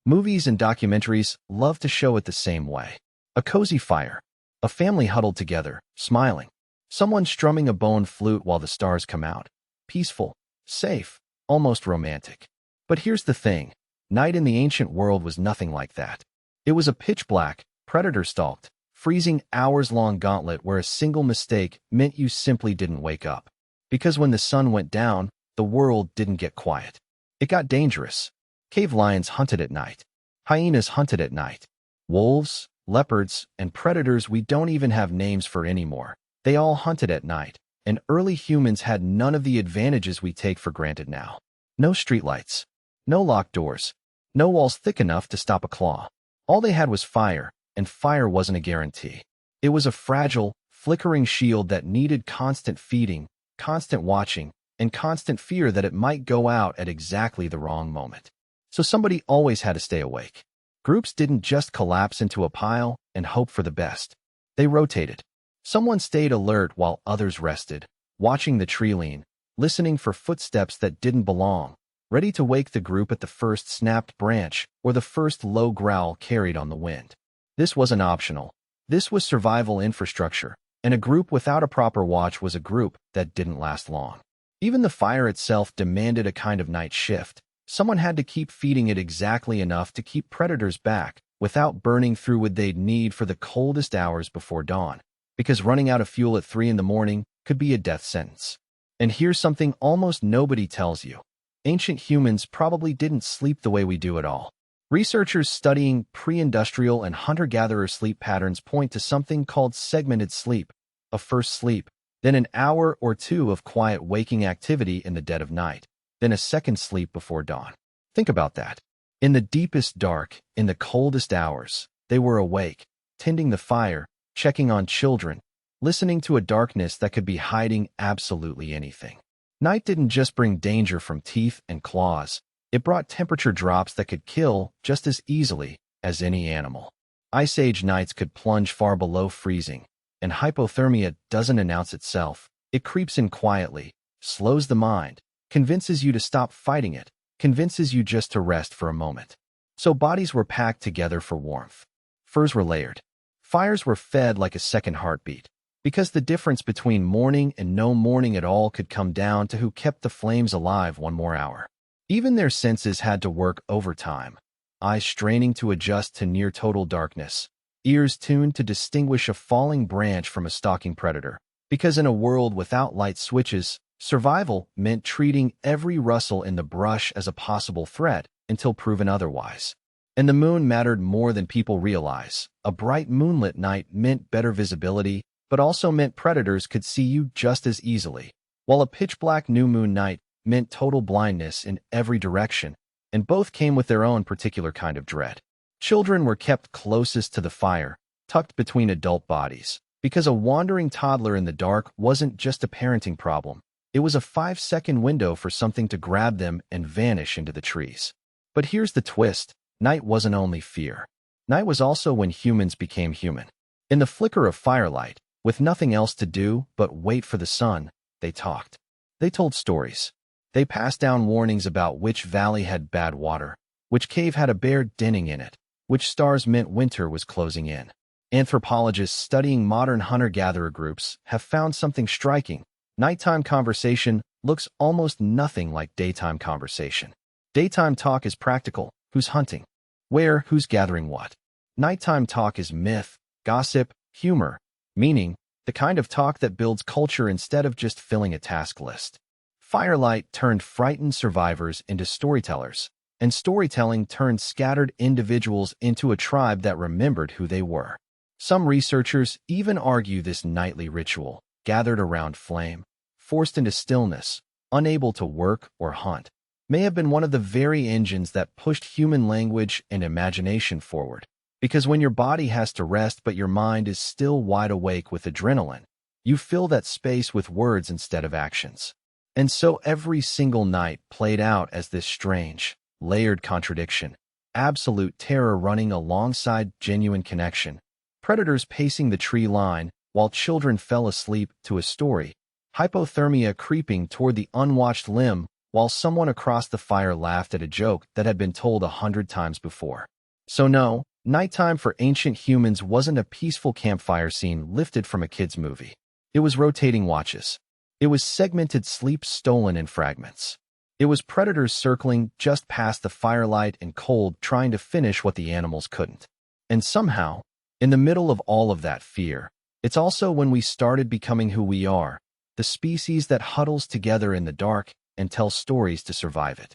Movies and documentaries love to show it the same way. A cozy fire, a family huddled together, smiling, someone strumming a bone flute while the stars come out. Peaceful, safe, almost romantic. But here's the thing. Night in the ancient world was nothing like that. It was a pitch-black, predator-stalked, freezing hours-long gauntlet where a single mistake meant you simply didn't wake up. Because when the sun went down, the world didn't get quiet. It got dangerous. Cave lions hunted at night. Hyenas hunted at night. Wolves, leopards, and predators we don't even have names for anymore. They all hunted at night, and early humans had none of the advantages we take for granted now. No streetlights. No locked doors. No walls thick enough to stop a claw. All they had was fire, and fire wasn't a guarantee. It was a fragile, flickering shield that needed constant feeding, constant watching, and constant fear that it might go out at exactly the wrong moment. So somebody always had to stay awake. Groups didn't just collapse into a pile and hope for the best. They rotated. Someone stayed alert while others rested, watching the tree lean, listening for footsteps that didn't belong, ready to wake the group at the first snapped branch or the first low growl carried on the wind. This wasn't optional. This was survival infrastructure, and a group without a proper watch was a group that didn't last long. Even the fire itself demanded a kind of night shift. Someone had to keep feeding it exactly enough to keep predators back without burning through what they'd need for the coldest hours before dawn, because running out of fuel at 3 in the morning could be a death sentence. And here's something almost nobody tells you. Ancient humans probably didn't sleep the way we do at all. Researchers studying pre-industrial and hunter-gatherer sleep patterns point to something called segmented sleep, a first sleep, then an hour or two of quiet waking activity in the dead of night, then a second sleep before dawn. Think about that. In the deepest dark, in the coldest hours, they were awake, tending the fire, checking on children, listening to a darkness that could be hiding absolutely anything. Night didn't just bring danger from teeth and claws. It brought temperature drops that could kill just as easily as any animal. Ice Age nights could plunge far below freezing, and hypothermia doesn't announce itself. It creeps in quietly, slows the mind, convinces you to stop fighting it, convinces you just to rest for a moment. So bodies were packed together for warmth. Furs were layered. Fires were fed like a second heartbeat, because the difference between morning and no morning at all could come down to who kept the flames alive one more hour. Even their senses had to work overtime, eyes straining to adjust to near-total darkness, ears tuned to distinguish a falling branch from a stalking predator, because in a world without light switches, survival meant treating every rustle in the brush as a possible threat until proven otherwise. And the moon mattered more than people realize. A bright moonlit night meant better visibility, but also meant predators could see you just as easily, while a pitch-black new moon night meant total blindness in every direction, and both came with their own particular kind of dread. Children were kept closest to the fire, tucked between adult bodies, because a wandering toddler in the dark wasn't just a parenting problem. It was a 5-second window for something to grab them and vanish into the trees. But here's the twist. Night wasn't only fear. Night was also when humans became human. In the flicker of firelight, with nothing else to do but wait for the sun, they talked. They told stories. They passed down warnings about which valley had bad water, which cave had a bear denning in it, which stars meant winter was closing in. Anthropologists studying modern hunter-gatherer groups have found something striking. Nighttime conversation looks almost nothing like daytime conversation. Daytime talk is practical. Who's hunting? Where? Who's gathering what? Nighttime talk is myth, gossip, humor, meaning, the kind of talk that builds culture instead of just filling a task list. Firelight turned frightened survivors into storytellers, and storytelling turned scattered individuals into a tribe that remembered who they were. Some researchers even argue this nightly ritual, gathered around flame, forced into stillness, unable to work or hunt, may have been one of the very engines that pushed human language and imagination forward. Because when your body has to rest but your mind is still wide awake with adrenaline, you fill that space with words instead of actions. And so every single night played out as this strange, layered contradiction, absolute terror running alongside genuine connection, predators pacing the tree line while children fell asleep to a story, hypothermia creeping toward the unwatched limb while someone across the fire laughed at a joke that had been told 100 times before. So no, nighttime for ancient humans wasn't a peaceful campfire scene lifted from a kid's movie. It was rotating watches. It was segmented sleep stolen in fragments. It was predators circling just past the firelight and cold, trying to finish what the animals couldn't. And somehow, in the middle of all of that fear, it's also when we started becoming who we are, the species that huddles together in the dark and tells stories to survive it.